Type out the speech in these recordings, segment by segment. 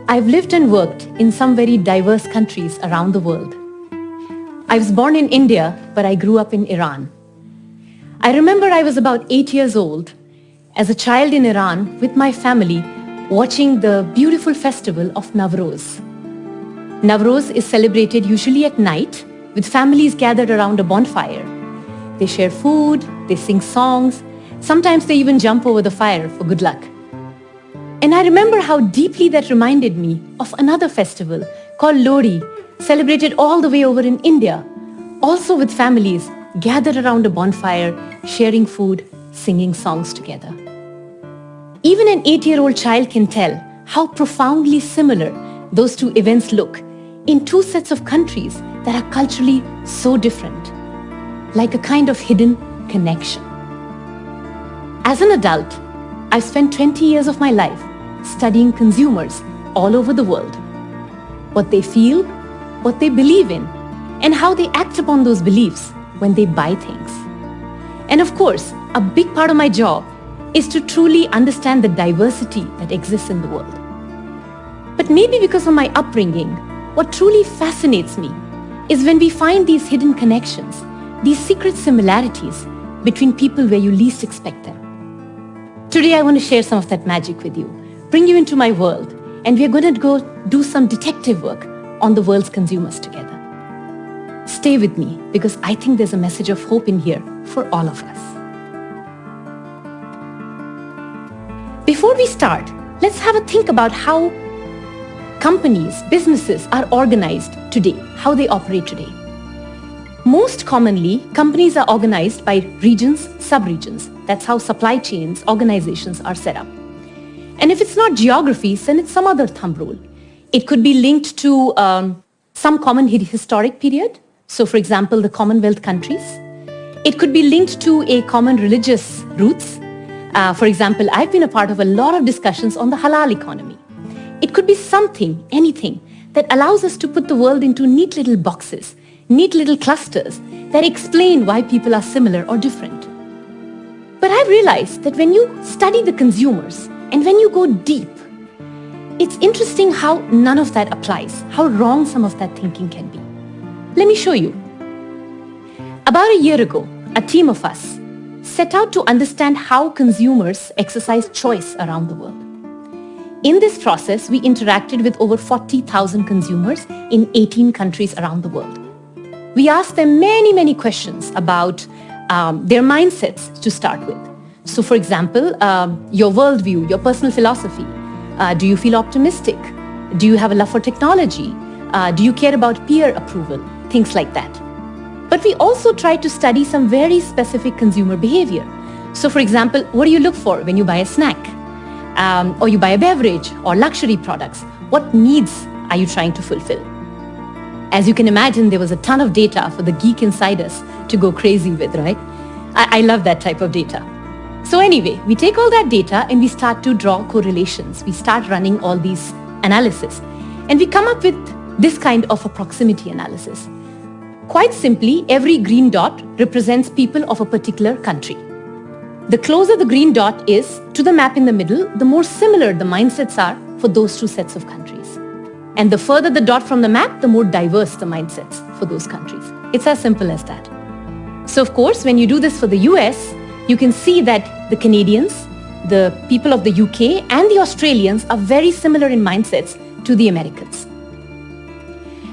I've lived and worked in some very diverse countries around the world. I was born in India, but I grew up in Iran. I remember I was about 8 years old as a child in Iran with my family watching the beautiful festival of Navroz. Navroz is celebrated usually at night with families gathered around a bonfire. They share food, they sing songs, sometimes they even jump over the fire for good luck. And I remember how deeply that reminded me of another festival called Lohri, celebrated all the way over in India, also with families gathered around a bonfire, sharing food, singing songs together. Even an 8-year-old child can tell how profoundly similar those two events look in two sets of countries that are culturally so different, like a kind of hidden connection. As an adult, I've spent 20 years of my life studying consumers all over the world, what they feel, what they believe in, and how they act upon those beliefs when they buy things. And of course, a big part of my job is to truly understand the diversity that exists in the world. But maybe because of my upbringing, what truly fascinates me is when we find these hidden connections, these secret similarities between people where you least expect them. Today, I want to share some of that magic with you, bring you into my world, and we're going to go do some detective work on the world's consumers together. Stay with me because I think there's a message of hope in here for all of us. Before we start, let's have a think about how companies, businesses are organized today, how they operate today. Most commonly, companies are organized by regions, sub-regions. That's how supply chains, organizations are set up. And if it's not geography, then it's some other thumb rule. It could be linked to some common historic period. So for example, the Commonwealth countries. It could be linked to a common religious roots. For example, I've been a part of a lot of discussions on the halal economy. It could be something, anything, that allows us to put the world into neat little boxes, neat little clusters that explain why people are similar or different. But I've realized that when you study the consumers and when you go deep, it's interesting how none of that applies, how wrong some of that thinking can be. Let me show you. About a year ago, a team of us set out to understand how consumers exercise choice around the world. In this process, we interacted with over 40,000 consumers in 18 countries around the world. We asked them many questions about their mindsets to start with. So for example, your worldview, your personal philosophy. Do you feel optimistic? Do you have a love for technology? Do you care about peer approval? Things like that. But we also tried to study some very specific consumer behavior. So for example, what do you look for when you buy a snack? Or you buy a beverage or luxury products? What needs are you trying to fulfill? As you can imagine, there was a ton of data for the geek inside us to go crazy with, right? I love that type of data. So anyway, we take all that data and we start to draw correlations. We start running all these analysis. And we come up with this kind of a proximity analysis. Quite simply, every green dot represents people of a particular country. The closer the green dot is to the map in the middle, the more similar the mindsets are for those two sets of countries. And the further the dot from the map, the more diverse the mindsets for those countries. It's as simple as that. So of course, when you do this for the US, you can see that the Canadians, the people of the UK and the Australians are very similar in mindsets to the Americans.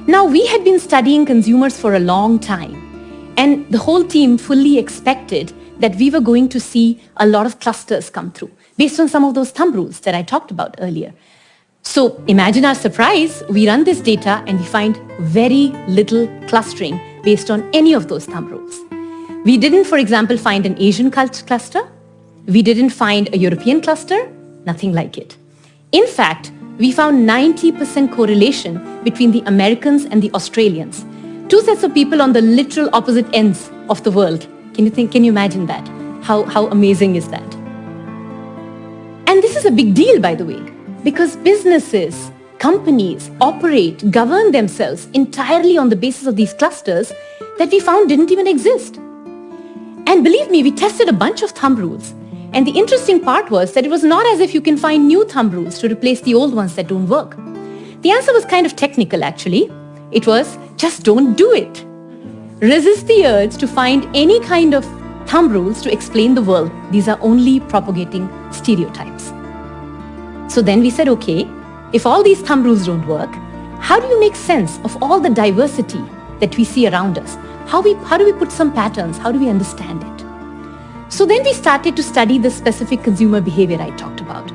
Now, we had been studying consumers for a long time, and the whole team fully expected that we were going to see a lot of clusters come through based on some of those thumb rules that I talked about earlier. So imagine our surprise, we run this data and we find very little clustering based on any of those thumb rules. We didn't, for example, find an Asian cluster. We didn't find a European cluster, nothing like it. In fact, we found 90% correlation between the Americans and the Australians, two sets of people on the literal opposite ends of the world. Can you imagine that? How amazing is that? And this is a big deal, by the way, because businesses, companies operate, govern themselves entirely on the basis of these clusters that we found didn't even exist. And believe me, we tested a bunch of thumb rules. And the interesting part was that it was not as if you can find new thumb rules to replace the old ones that don't work. The answer was kind of technical, actually. It was, just don't do it. Resist the urge to find any kind of thumb rules to explain the world. These are only propagating stereotypes. So then we said, okay, if all these thumb rules don't work, how do you make sense of all the diversity that we see around us? How do we put some patterns? How do we understand it? So then we started to study the specific consumer behavior I talked about.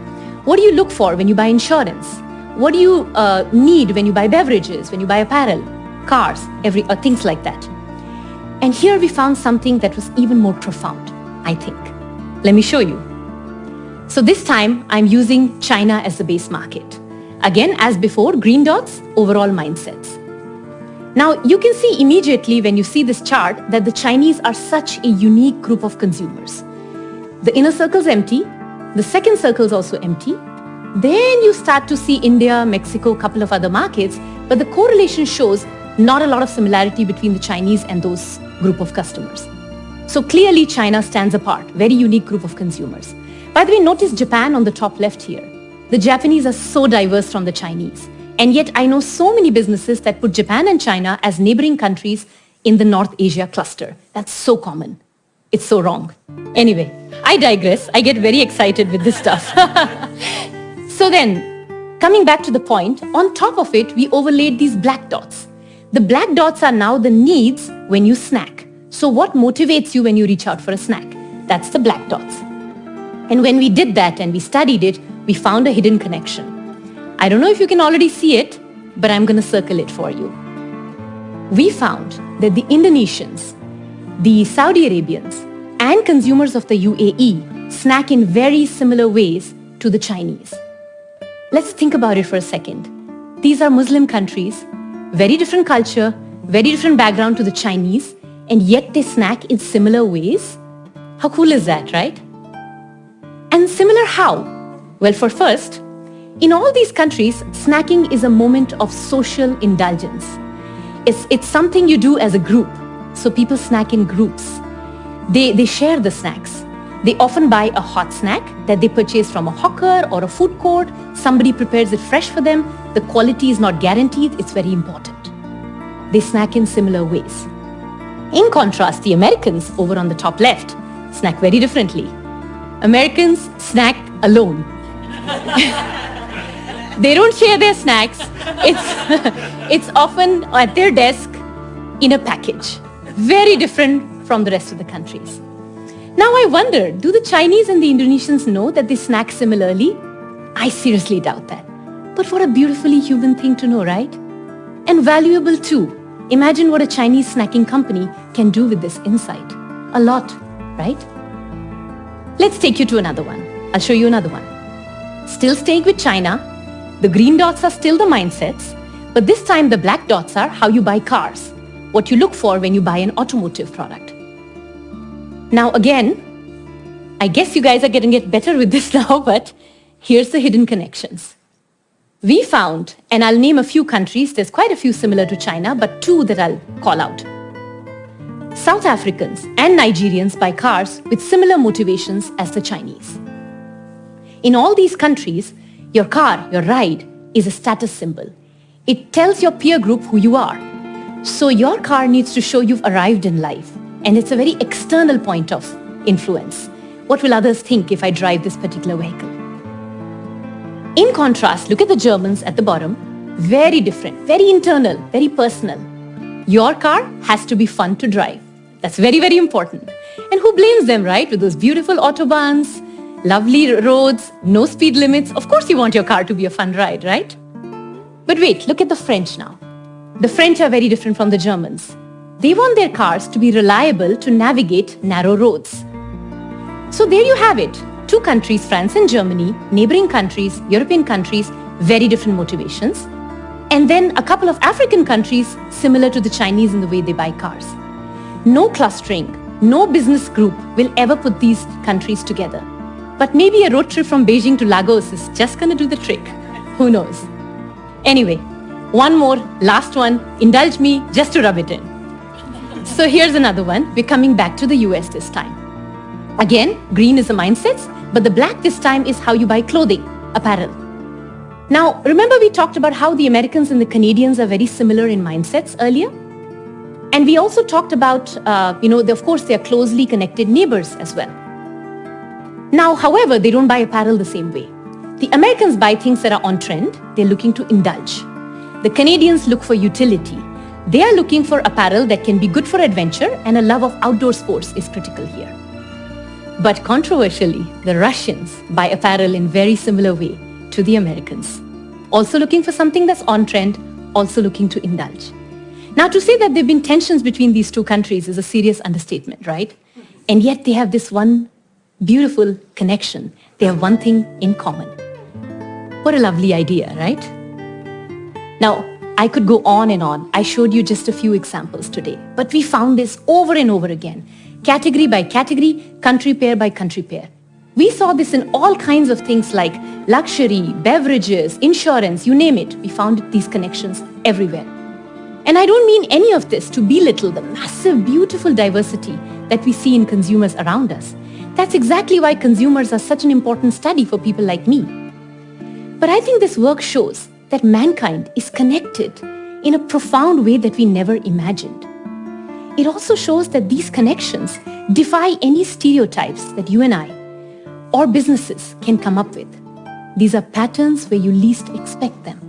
What do you look for when you buy insurance? What do you need when you buy beverages, when you buy apparel, cars, things like that? And here we found something that was even more profound, I think. Let me show you. So this time I'm using China as the base market. Again, as before, green dots, overall mindsets. Now you can see immediately when you see this chart that the Chinese are such a unique group of consumers. The inner circle's empty, the second circle's also empty. Then you start to see India, Mexico, a couple of other markets, but the correlation shows not a lot of similarity between the Chinese and those group of customers. So clearly China stands apart, very unique group of consumers. By the way, notice Japan on the top left here. The Japanese are so diverse from the Chinese. And yet I know so many businesses that put Japan and China as neighboring countries in the North Asia cluster. That's so common. It's so wrong. Anyway, I digress. I get very excited with this stuff. So then, coming back to the point, on top of it, we overlaid these black dots. The black dots are now the needs when you snack. So what motivates you when you reach out for a snack? That's the black dots. And when we did that and we studied it, we found a hidden connection. I don't know if you can already see it, but I'm going to circle it for you. We found that the Indonesians, the Saudi Arabians, and consumers of the UAE snack in very similar ways to the Chinese. Let's think about it for a second. These are Muslim countries, very different culture, very different background to the Chinese, and yet they snack in similar ways. How cool is that, right? And similar how? Well, for first, in all these countries, snacking is a moment of social indulgence. It's something you do as a group. So people snack in groups. They share the snacks. They often buy a hot snack that they purchase from a hawker or a food court. Somebody prepares it fresh for them. The quality is not guaranteed. It's very important. They snack in similar ways. In contrast, the Americans over on the top left snack very differently. Americans snack alone. They don't share their snacks. It's often at their desk in a package. Very different from the rest of the countries. Now I wonder, do the Chinese and the Indonesians know that they snack similarly? I seriously doubt that. But what a beautifully human thing to know, right? And valuable too. Imagine what a Chinese snacking company can do with this insight. A lot, right? Let's take you to another one. I'll show you another one. Still staying with China, the green dots are still the mindsets, but this time the black dots are how you buy cars, what you look for when you buy an automotive product. Now again, I guess you guys are getting it better with this now, but here's the hidden connections. We found, and I'll name a few countries, there's quite a few similar to China, but two that I'll call out. South Africans and Nigerians buy cars with similar motivations as the Chinese. In all these countries, your car, your ride, is a status symbol. It tells your peer group who you are. So your car needs to show you've arrived in life. And it's a very external point of influence. What will others think if I drive this particular vehicle? In contrast, look at the Germans at the bottom. Very different, very internal, very personal. Your car has to be fun to drive. That's very, very important. And who blames them, right? With those beautiful autobahns, lovely roads, no speed limits. Of course you want your car to be a fun ride, right? But wait, look at the French now. The French are very different from the Germans. They want their cars to be reliable to navigate narrow roads. So there you have it. Two countries, France and Germany, neighboring countries, European countries, very different motivations. And then a couple of African countries similar to the Chinese in the way they buy cars. No clustering, no business group will ever put these countries together. But maybe a road trip from Beijing to Lagos is just going to do the trick. Who knows? Anyway, one more, last one. Indulge me just to rub it in. So here's another one. We're coming back to the US this time. Again, green is the mindsets, but the black this time is how you buy clothing, apparel. Now, remember we talked about how the Americans and the Canadians are very similar in mindsets earlier? And we also talked about, of course, they are closely connected neighbors as well. Now, however, they don't buy apparel the same way. The Americans buy things that are on trend. They're looking to indulge. The Canadians look for utility. They are looking for apparel that can be good for adventure, and a love of outdoor sports is critical here. But controversially, the Russians buy apparel in very similar way to the Americans. Also looking for something that's on trend, also looking to indulge. Now, to say that there have been tensions between these two countries is a serious understatement, right? And yet they have this one beautiful connection. They have one thing in common. What a lovely idea, right? Now, I could go on and on. I showed you just a few examples today, but we found this over and over again. Category by category, country pair by country pair. We saw this in all kinds of things like luxury, beverages, insurance, you name it. We found these connections everywhere. And I don't mean any of this to belittle the massive, beautiful diversity that we see in consumers around us. That's exactly why consumers are such an important study for people like me. But I think this work shows that mankind is connected in a profound way that we never imagined. It also shows that these connections defy any stereotypes that you and I or businesses can come up with. These are patterns where you least expect them.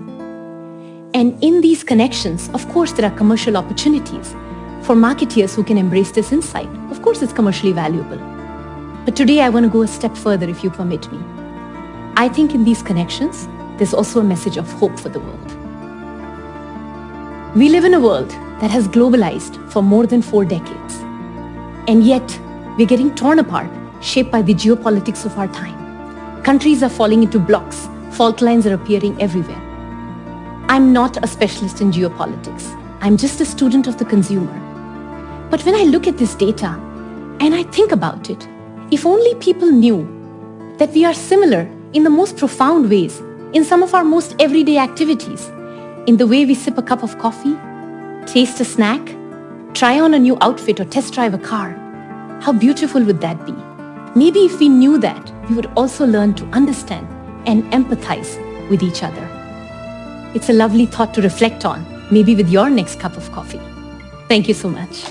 And in these connections, of course, there are commercial opportunities for marketeers who can embrace this insight. Of course, it's commercially valuable. But today, I want to go a step further, if you permit me. I think in these connections, there's also a message of hope for the world. We live in a world that has globalized for more than 4 decades. And yet, we're getting torn apart, shaped by the geopolitics of our time. Countries are falling into blocks. Fault lines are appearing everywhere. I'm not a specialist in geopolitics. I'm just a student of the consumer. But when I look at this data and I think about it, if only people knew that we are similar in the most profound ways in some of our most everyday activities, in the way we sip a cup of coffee, taste a snack, try on a new outfit or test drive a car, how beautiful would that be? Maybe if we knew that, we would also learn to understand and empathize with each other. It's a lovely thought to reflect on, maybe with your next cup of coffee. Thank you so much.